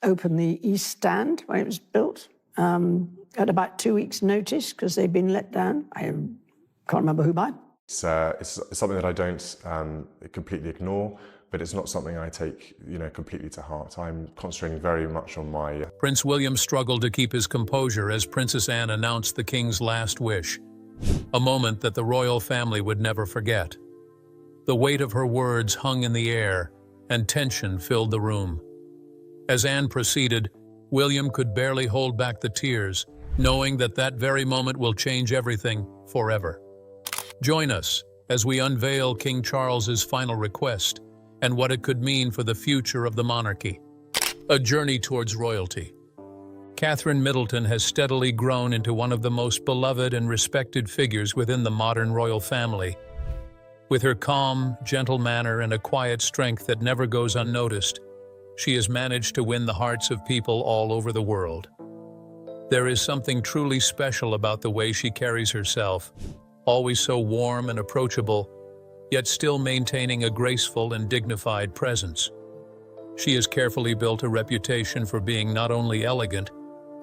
open the East Stand when it was built at about 2 weeks' notice because they'd been let down. I can't remember who by. It's something that I don't completely ignore, but it's not something I take, completely to heart. I'm concentrating very much on my... Prince William struggled to keep his composure as Princess Anne announced the king's last wish, a moment that the royal family would never forget. The weight of her words hung in the air, and tension filled the room. As Anne proceeded, William could barely hold back the tears, knowing that that very moment will change everything forever. Join us as we unveil King Charles's final request and what it could mean for the future of the monarchy. A journey towards royalty. Catherine Middleton has steadily grown into one of the most beloved and respected figures within the modern royal family. With her calm, gentle manner and a quiet strength that never goes unnoticed, she has managed to win the hearts of people all over the world. There is something truly special about the way she carries herself, always so warm and approachable, yet still maintaining a graceful and dignified presence. She has carefully built a reputation for being not only elegant,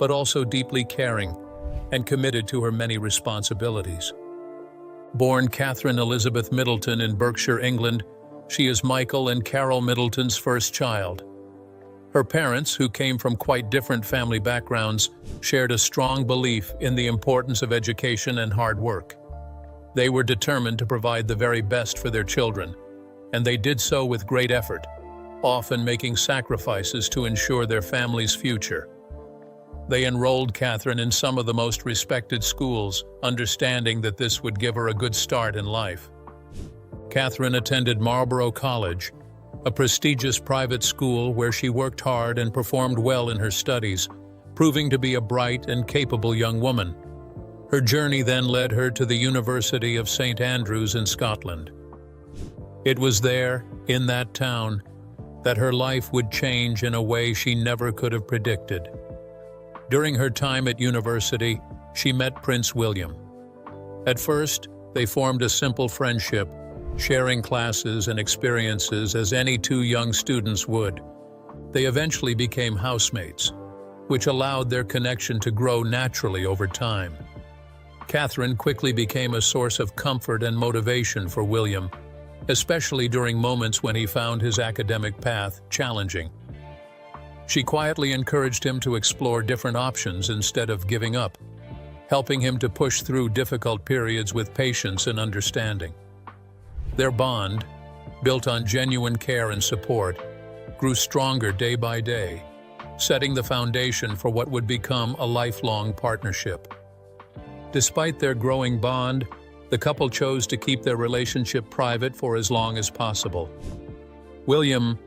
but also deeply caring and committed to her many responsibilities. Born Catherine Elizabeth Middleton in Berkshire, England, she is Michael and Carol Middleton's first child. Her parents, who came from quite different family backgrounds, shared a strong belief in the importance of education and hard work. They were determined to provide the very best for their children, and they did so with great effort, often making sacrifices to ensure their family's future. They enrolled Catherine in some of the most respected schools, understanding that this would give her a good start in life. Catherine attended Marlborough College, a prestigious private school where she worked hard and performed well in her studies, proving to be a bright and capable young woman. Her journey then led her to the University of St. Andrews in Scotland. It was there, in that town, that her life would change in a way she never could have predicted. During her time at university, she met Prince William. At first, they formed a simple friendship, sharing classes and experiences as any two young students would. They eventually became housemates, which allowed their connection to grow naturally over time. Catherine quickly became a source of comfort and motivation for William, especially during moments when he found his academic path challenging. She quietly encouraged him to explore different options instead of giving up, helping him to push through difficult periods with patience and understanding. Their bond, built on genuine care and support, grew stronger day by day, setting the foundation for what would become a lifelong partnership. Despite their growing bond, the couple chose to keep their relationship private for as long as possible. William,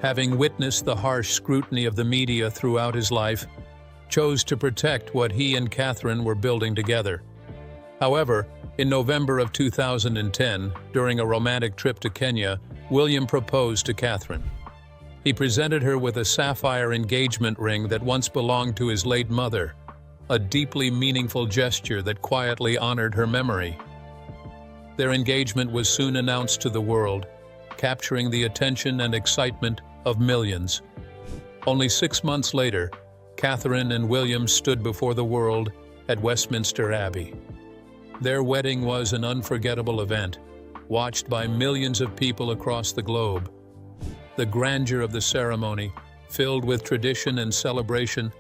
having witnessed the harsh scrutiny of the media throughout his life, chose to protect what he and Catherine were building together. However, in November of 2010, during a romantic trip to Kenya, William proposed to Catherine. He presented her with a sapphire engagement ring that once belonged to his late mother, a deeply meaningful gesture that quietly honored her memory. Their engagement was soon announced to the world, capturing the attention and excitement of millions. Only 6 months later, Catherine and William stood before the world at Westminster Abbey. Their wedding was an unforgettable event, watched by millions of people across the globe. The grandeur of the ceremony, filled with tradition and celebration,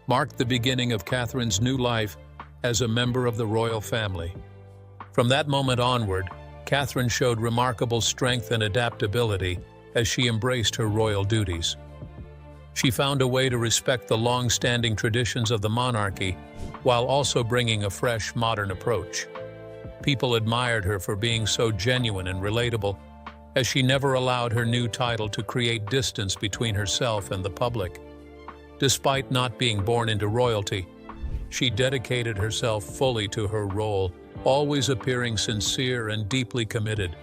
marked the beginning of Catherine's new life as a member of the royal family. From that moment onward, Catherine showed remarkable strength and adaptability as she embraced her royal duties. She found a way to respect the long-standing traditions of the monarchy while also bringing a fresh, modern approach. People admired her for being so genuine and relatable, as she never allowed her new title to create distance between herself and the public. Despite not being born into royalty, she dedicated herself fully to her role, always appearing sincere and deeply committed.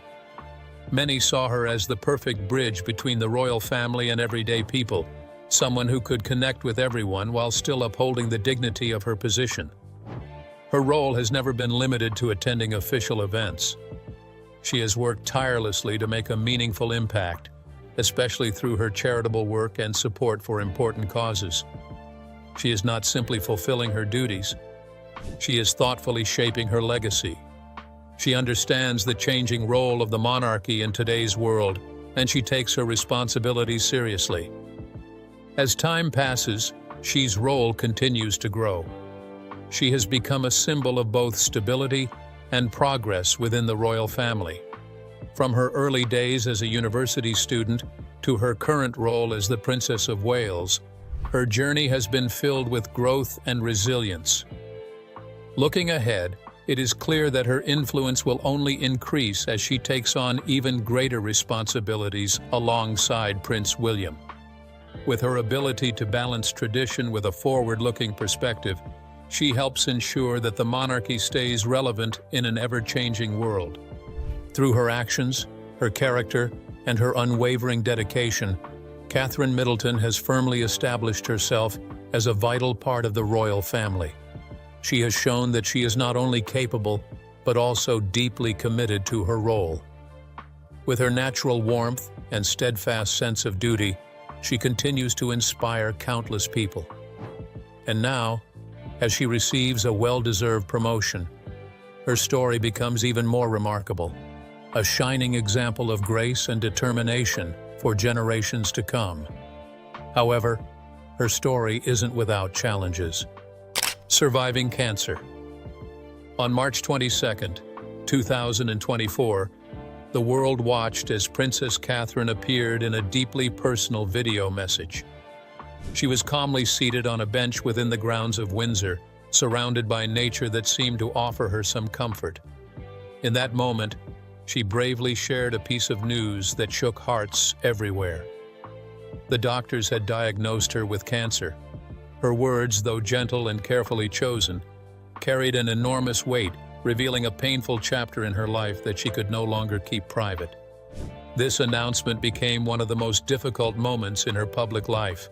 Many saw her as the perfect bridge between the royal family and everyday people, someone who could connect with everyone while still upholding the dignity of her position. Her role has never been limited to attending official events. She has worked tirelessly to make a meaningful impact, especially through her charitable work and support for important causes. She is not simply fulfilling her duties. She is thoughtfully shaping her legacy. She understands the changing role of the monarchy in today's world, and she takes her responsibilities seriously. As time passes, Xi's role continues to grow. She has become a symbol of both stability and progress within the royal family. From her early days as a university student to her current role as the Princess of Wales, her journey has been filled with growth and resilience. Looking ahead, it is clear that her influence will only increase as she takes on even greater responsibilities alongside Prince William. With her ability to balance tradition with a forward-looking perspective, she helps ensure that the monarchy stays relevant in an ever-changing world. Through her actions, her character, and her unwavering dedication, Catherine Middleton has firmly established herself as a vital part of the royal family. She has shown that she is not only capable, but also deeply committed to her role. With her natural warmth and steadfast sense of duty, she continues to inspire countless people. And now, as she receives a well-deserved promotion, her story becomes even more remarkable, a shining example of grace and determination for generations to come. However, her story isn't without challenges. Surviving cancer. On March 22, 2024, the world watched as Princess Catherine appeared in a deeply personal video message. She was calmly seated on a bench within the grounds of Windsor, surrounded by nature that seemed to offer her some comfort. In that moment, she bravely shared a piece of news that shook hearts everywhere. The doctors had diagnosed her with cancer. Her words, though gentle and carefully chosen, carried an enormous weight, revealing a painful chapter in her life that she could no longer keep private. This announcement became one of the most difficult moments in her public life.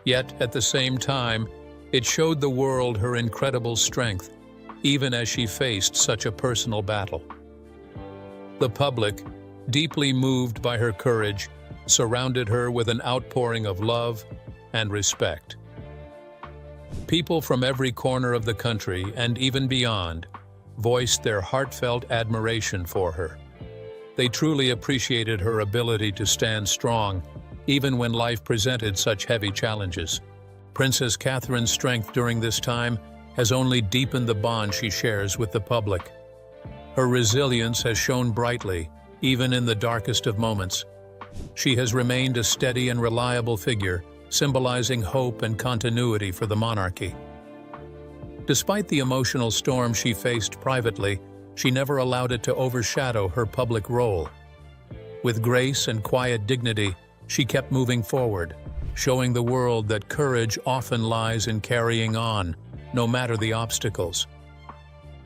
Yet, at the same time, it showed the world her incredible strength, even as she faced such a personal battle. The public, deeply moved by her courage, surrounded her with an outpouring of love and respect. People from every corner of the country, and even beyond, voiced their heartfelt admiration for her. They truly appreciated her ability to stand strong, even when life presented such heavy challenges. Princess Catherine's strength during this time has only deepened the bond she shares with the public. Her resilience has shone brightly, even in the darkest of moments. She has remained a steady and reliable figure, symbolizing hope and continuity for the monarchy. Despite the emotional storm she faced privately, she never allowed it to overshadow her public role. With grace and quiet dignity, she kept moving forward, showing the world that courage often lies in carrying on, no matter the obstacles.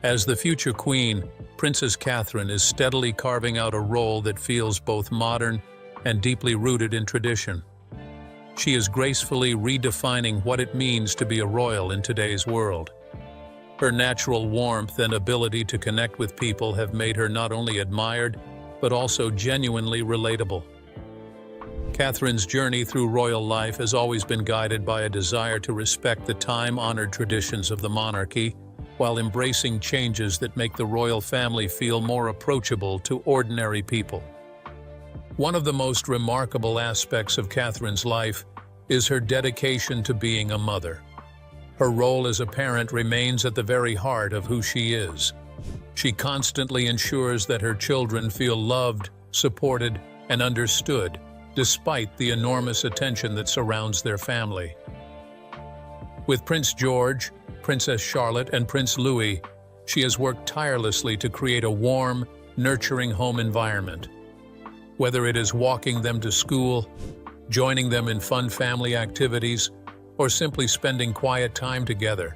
As the future queen, Princess Catherine is steadily carving out a role that feels both modern and deeply rooted in tradition. She is gracefully redefining what it means to be a royal in today's world. Her natural warmth and ability to connect with people have made her not only admired, but also genuinely relatable. Catherine's journey through royal life has always been guided by a desire to respect the time-honored traditions of the monarchy, while embracing changes that make the royal family feel more approachable to ordinary people. One of the most remarkable aspects of Catherine's life is her dedication to being a mother. Her role as a parent remains at the very heart of who she is. She constantly ensures that her children feel loved, supported, and understood, despite the enormous attention that surrounds their family. With Prince George, Princess Charlotte, and Prince Louis, she has worked tirelessly to create a warm, nurturing home environment. Whether it is walking them to school, joining them in fun family activities, or simply spending quiet time together,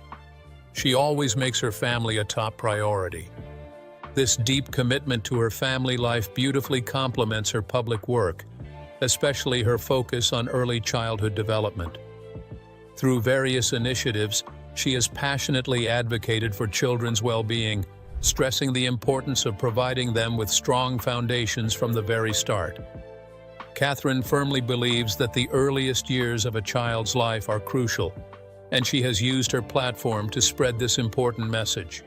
she always makes her family a top priority. This deep commitment to her family life beautifully complements her public work, especially her focus on early childhood development. Through various initiatives, she has passionately advocated for children's well-being, stressing the importance of providing them with strong foundations from the very start. Catherine firmly believes that the earliest years of a child's life are crucial, and she has used her platform to spread this important message.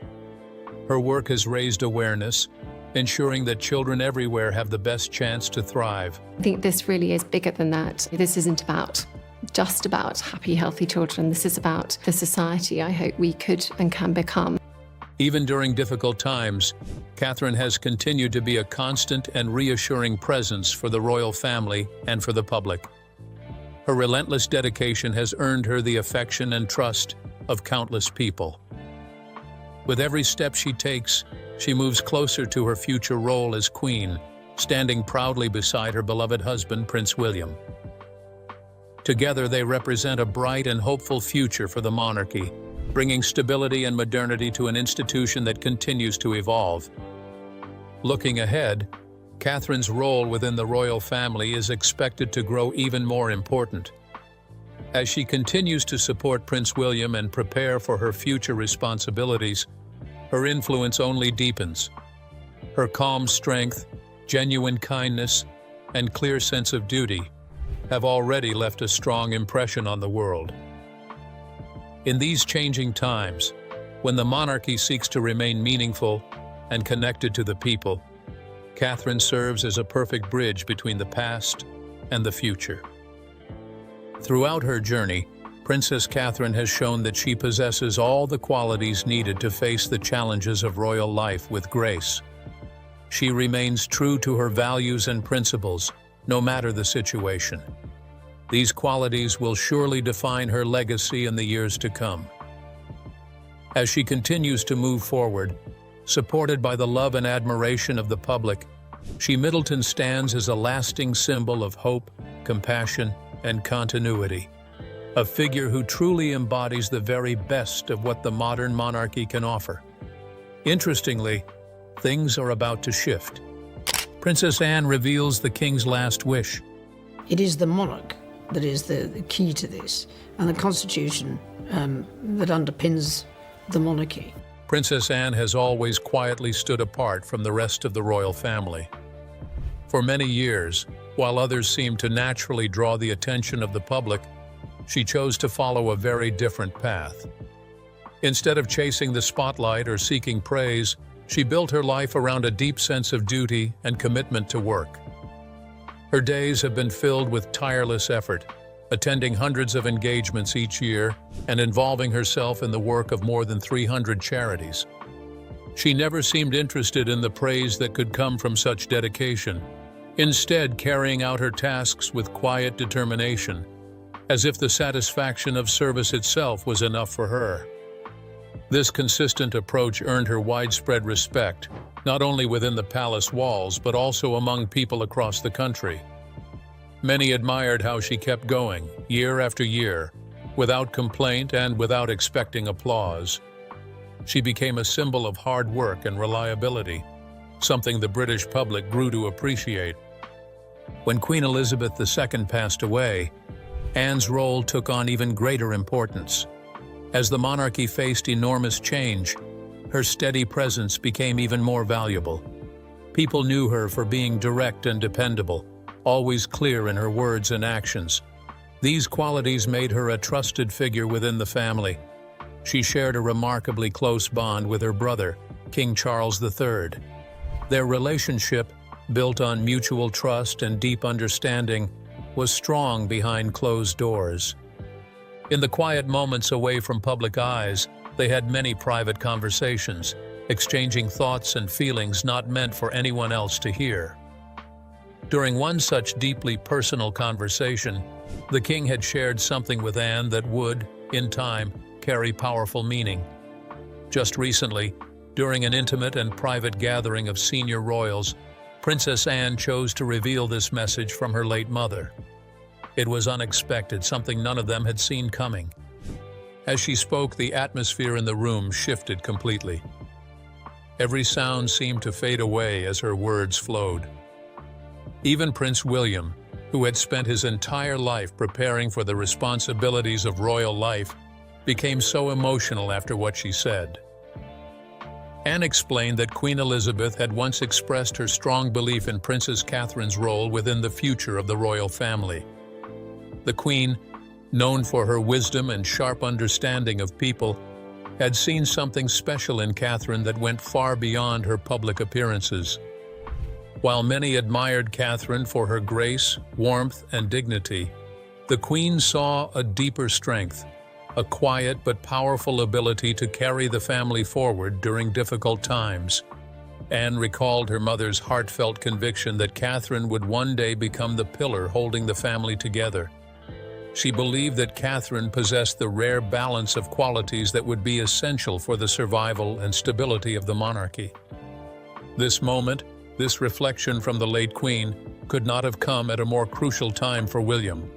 Her work has raised awareness, ensuring that children everywhere have the best chance to thrive. I think this really is bigger than that. This isn't just about happy, healthy children. This is about the society I hope we could and can become. Even during difficult times, Catherine has continued to be a constant and reassuring presence for the royal family and for the public. Her relentless dedication has earned her the affection and trust of countless people. With every step she takes, she moves closer to her future role as queen, standing proudly beside her beloved husband, Prince William. Together, they represent a bright and hopeful future for the monarchy, bringing stability and modernity to an institution that continues to evolve. Looking ahead, Catherine's role within the royal family is expected to grow even more important. As she continues to support Prince William and prepare for her future responsibilities, her influence only deepens. Her calm strength, genuine kindness, and clear sense of duty have already left a strong impression on the world. In these changing times, when the monarchy seeks to remain meaningful and connected to the people, Catherine serves as a perfect bridge between the past and the future. Throughout her journey, Princess Catherine has shown that she possesses all the qualities needed to face the challenges of royal life with grace. She remains true to her values and principles, no matter the situation. These qualities will surely define her legacy in the years to come. As she continues to move forward, supported by the love and admiration of the public, she Middleton stands as a lasting symbol of hope, compassion, and continuity. A figure who truly embodies the very best of what the modern monarchy can offer. Interestingly, things are about to shift. Princess Anne reveals the king's last wish. It is the monarch that is the key to this, and the constitution that underpins the monarchy. Princess Anne has always quietly stood apart from the rest of the royal family. For many years, while others seemed to naturally draw the attention of the public, she chose to follow a very different path. Instead of chasing the spotlight or seeking praise, she built her life around a deep sense of duty and commitment to work. Her days have been filled with tireless effort, attending hundreds of engagements each year and involving herself in the work of more than 300 charities. She never seemed interested in the praise that could come from such dedication, instead carrying out her tasks with quiet determination, as if the satisfaction of service itself was enough for her. This consistent approach earned her widespread respect, not only within the palace walls, but also among people across the country. Many admired how she kept going, year after year, without complaint and without expecting applause. She became a symbol of hard work and reliability, something the British public grew to appreciate. When Queen Elizabeth II passed away, Anne's role took on even greater importance. As the monarchy faced enormous change, her steady presence became even more valuable. People knew her for being direct and dependable, always clear in her words and actions. These qualities made her a trusted figure within the family. She shared a remarkably close bond with her brother, King Charles III. Their relationship, built on mutual trust and deep understanding, was strong behind closed doors. In the quiet moments away from public eyes, they had many private conversations, exchanging thoughts and feelings not meant for anyone else to hear. During one such deeply personal conversation, the king had shared something with Anne that would, in time, carry powerful meaning. Just recently, during an intimate and private gathering of senior royals, Princess Anne chose to reveal this message from her late mother. It was unexpected, something none of them had seen coming. As she spoke, the atmosphere in the room shifted completely. Every sound seemed to fade away as her words flowed. Even Prince William, who had spent his entire life preparing for the responsibilities of royal life, became so emotional after what she said. Anne explained that Queen Elizabeth had once expressed her strong belief in Princess Catherine's role within the future of the royal family. The Queen, known for her wisdom and sharp understanding of people, had seen something special in Catherine that went far beyond her public appearances. While many admired Catherine for her grace, warmth, and dignity, the Queen saw a deeper strength, a quiet but powerful ability to carry the family forward during difficult times. Anne recalled her mother's heartfelt conviction that Catherine would one day become the pillar holding the family together. She believed that Catherine possessed the rare balance of qualities that would be essential for the survival and stability of the monarchy. This moment, this reflection from the late Queen, could not have come at a more crucial time for William.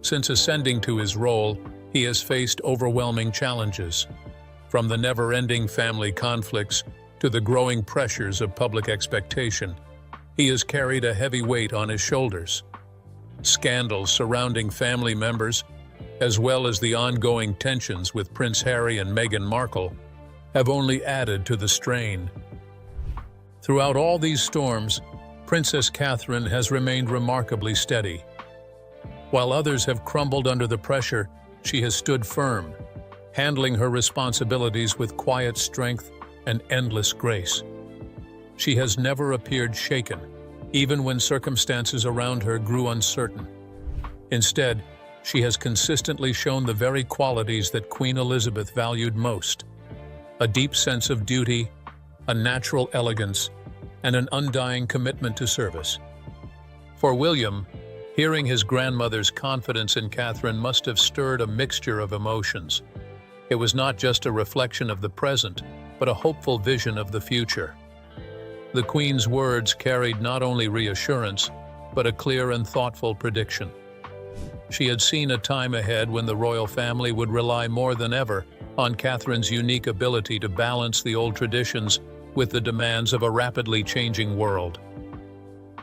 Since ascending to his role, he has faced overwhelming challenges, from the never-ending family conflicts to the growing pressures of public expectation. He has carried a heavy weight on his shoulders. Scandals surrounding family members, as well as the ongoing tensions with Prince Harry and Meghan Markle, have only added to the strain. Throughout all these storms, Princess Catherine has remained remarkably steady. While others have crumbled under the pressure, she has stood firm, handling her responsibilities with quiet strength and endless grace. She has never appeared shaken, even when circumstances around her grew uncertain. Instead, she has consistently shown the very qualities that Queen Elizabeth valued most: a deep sense of duty, a natural elegance, and an undying commitment to service. For William, hearing his grandmother's confidence in Catherine must have stirred a mixture of emotions. It was not just a reflection of the present, but a hopeful vision of the future. The Queen's words carried not only reassurance, but a clear and thoughtful prediction. She had seen a time ahead when the royal family would rely more than ever on Catherine's unique ability to balance the old traditions with the demands of a rapidly changing world.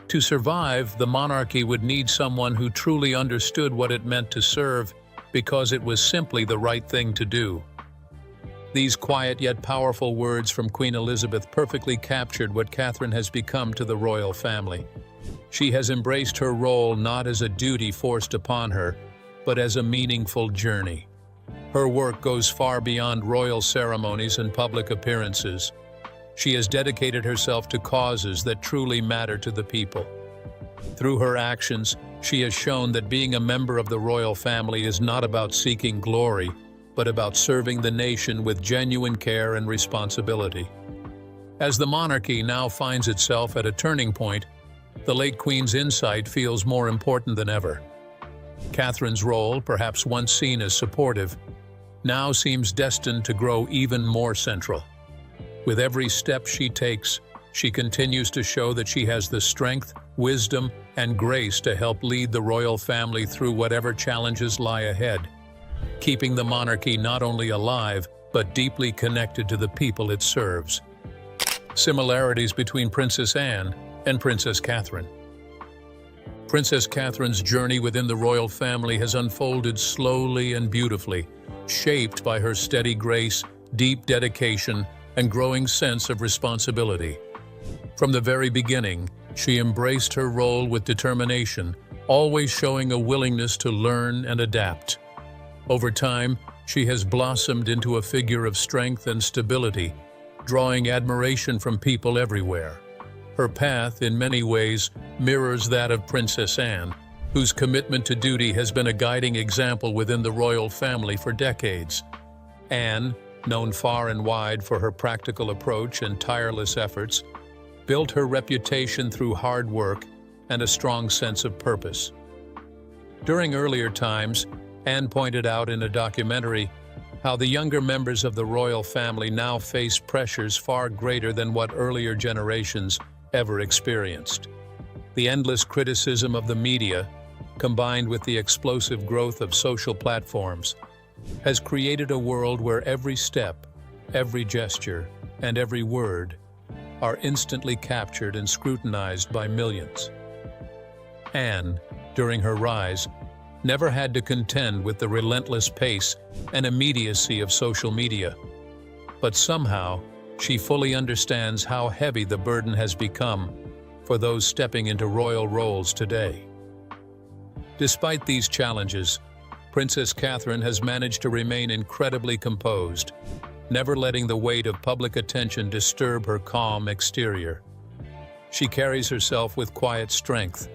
To survive, the monarchy would need someone who truly understood what it meant to serve, because it was simply the right thing to do. These quiet yet powerful words from Queen Elizabeth perfectly captured what Catherine has become to the royal family. She has embraced her role not as a duty forced upon her, but as a meaningful journey. Her work goes far beyond royal ceremonies and public appearances. She has dedicated herself to causes that truly matter to the people. Through her actions, she has shown that being a member of the royal family is not about seeking glory, but about serving the nation with genuine care and responsibility. As the monarchy now finds itself at a turning point, the late Queen's insight feels more important than ever. Catherine's role, perhaps once seen as supportive, now seems destined to grow even more central. With every step she takes, she continues to show that she has the strength, wisdom, and grace to help lead the royal family through whatever challenges lie ahead, keeping the monarchy not only alive, but deeply connected to the people it serves. Similarities between Princess Anne and Princess Catherine. Princess Catherine's journey within the royal family has unfolded slowly and beautifully, shaped by her steady grace, deep dedication, and growing sense of responsibility. From the very beginning, she embraced her role with determination, always showing a willingness to learn and adapt. Over time, she has blossomed into a figure of strength and stability, drawing admiration from people everywhere. Her path, in many ways, mirrors that of Princess Anne, whose commitment to duty has been a guiding example within the royal family for decades. Anne, known far and wide for her practical approach and tireless efforts, built her reputation through hard work and a strong sense of purpose. During earlier times, Anne pointed out in a documentary how the younger members of the royal family now face pressures far greater than what earlier generations ever experienced. The endless criticism of the media, combined with the explosive growth of social platforms, has created a world where every step, every gesture, and every word are instantly captured and scrutinized by millions. Anne, during her rise, never had to contend with the relentless pace and immediacy of social media. But somehow, she fully understands how heavy the burden has become for those stepping into royal roles today. Despite these challenges, Princess Catherine has managed to remain incredibly composed, never letting the weight of public attention disturb her calm exterior. She carries herself with quiet strength,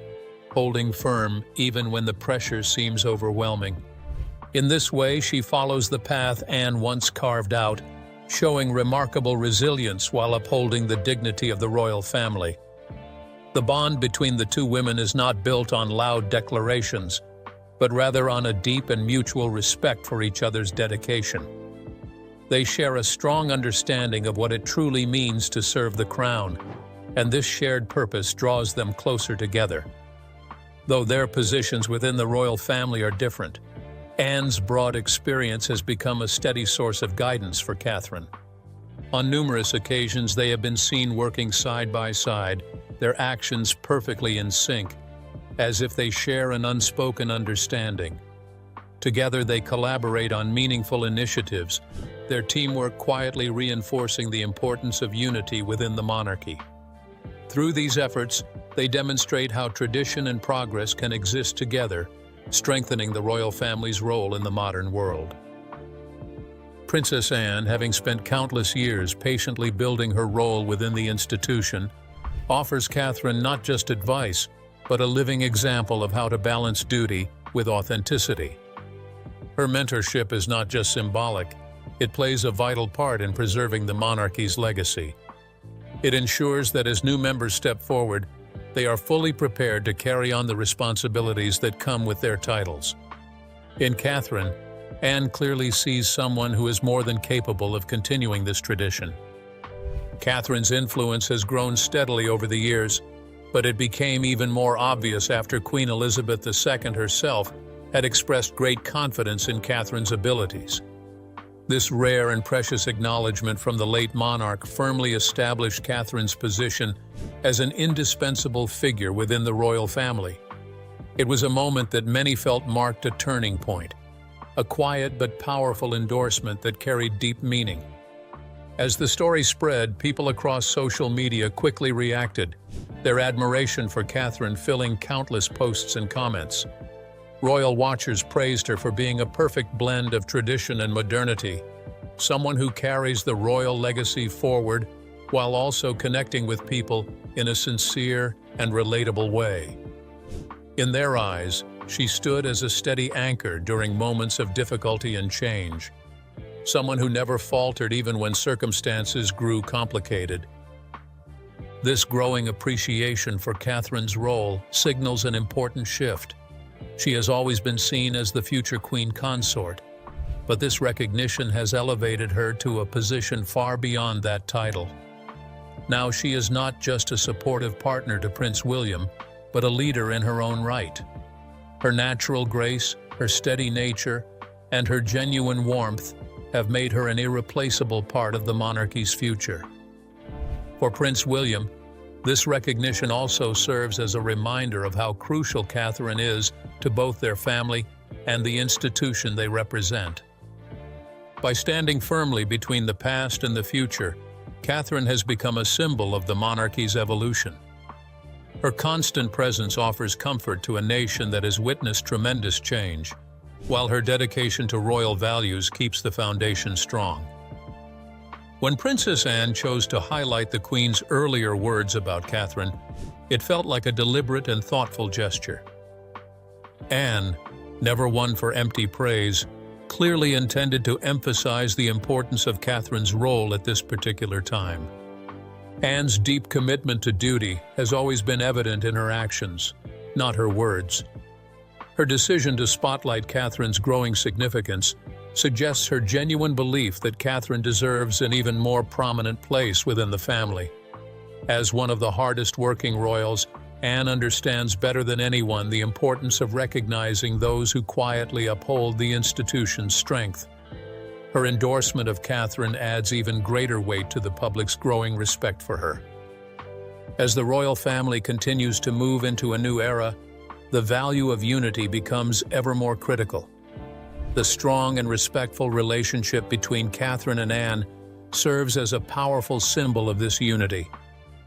holding firm even when the pressure seems overwhelming. In this way, she follows the path Anne once carved out, showing remarkable resilience while upholding the dignity of the royal family. The bond between the two women is not built on loud declarations, but rather on a deep and mutual respect for each other's dedication. They share a strong understanding of what it truly means to serve the crown, and this shared purpose draws them closer together. Though their positions within the royal family are different, Anne's broad experience has become a steady source of guidance for Catherine. On numerous occasions, they have been seen working side by side, their actions perfectly in sync, as if they share an unspoken understanding. Together, they collaborate on meaningful initiatives, their teamwork quietly reinforcing the importance of unity within the monarchy. Through these efforts, they demonstrate how tradition and progress can exist together, strengthening the royal family's role in the modern world. Princess Anne, having spent countless years patiently building her role within the institution, offers Catherine not just advice, but a living example of how to balance duty with authenticity. Her mentorship is not just symbolic, it plays a vital part in preserving the monarchy's legacy. It ensures that as new members step forward, they are fully prepared to carry on the responsibilities that come with their titles. In Catherine, Anne clearly sees someone who is more than capable of continuing this tradition. Catherine's influence has grown steadily over the years, but it became even more obvious after Queen Elizabeth II herself had expressed great confidence in Catherine's abilities. This rare and precious acknowledgement from the late monarch firmly established Catherine's position as an indispensable figure within the royal family. It was a moment that many felt marked a turning point, a quiet but powerful endorsement that carried deep meaning. As the story spread, people across social media quickly reacted, their admiration for Catherine filling countless posts and comments. Royal watchers praised her for being a perfect blend of tradition and modernity, someone who carries the royal legacy forward while also connecting with people in a sincere and relatable way. In their eyes, she stood as a steady anchor during moments of difficulty and change, someone who never faltered even when circumstances grew complicated. This growing appreciation for Catherine's role signals an important shift. She has always been seen as the future queen consort, but this recognition has elevated her to a position far beyond that title. Now she is not just a supportive partner to Prince William, but a leader in her own right. Her natural grace, her steady nature, and her genuine warmth have made her an irreplaceable part of the monarchy's future. For Prince William, this recognition also serves as a reminder of how crucial Catherine is to both their family and the institution they represent. By standing firmly between the past and the future, Catherine has become a symbol of the monarchy's evolution. Her constant presence offers comfort to a nation that has witnessed tremendous change, while her dedication to royal values keeps the foundation strong. When Princess Anne chose to highlight the Queen's earlier words about Catherine, it felt like a deliberate and thoughtful gesture. Anne, never one for empty praise, clearly intended to emphasize the importance of Catherine's role at this particular time. Anne's deep commitment to duty has always been evident in her actions, not her words. Her decision to spotlight Catherine's growing significance suggests her genuine belief that Catherine deserves an even more prominent place within the family. As one of the hardest-working royals, Anne understands better than anyone the importance of recognizing those who quietly uphold the institution's strength. Her endorsement of Catherine adds even greater weight to the public's growing respect for her. As the royal family continues to move into a new era, the value of unity becomes ever more critical. The strong and respectful relationship between Catherine and Anne serves as a powerful symbol of this unity.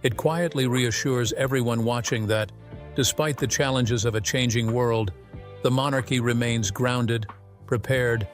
It quietly reassures everyone watching that, despite the challenges of a changing world, the monarchy remains grounded, prepared,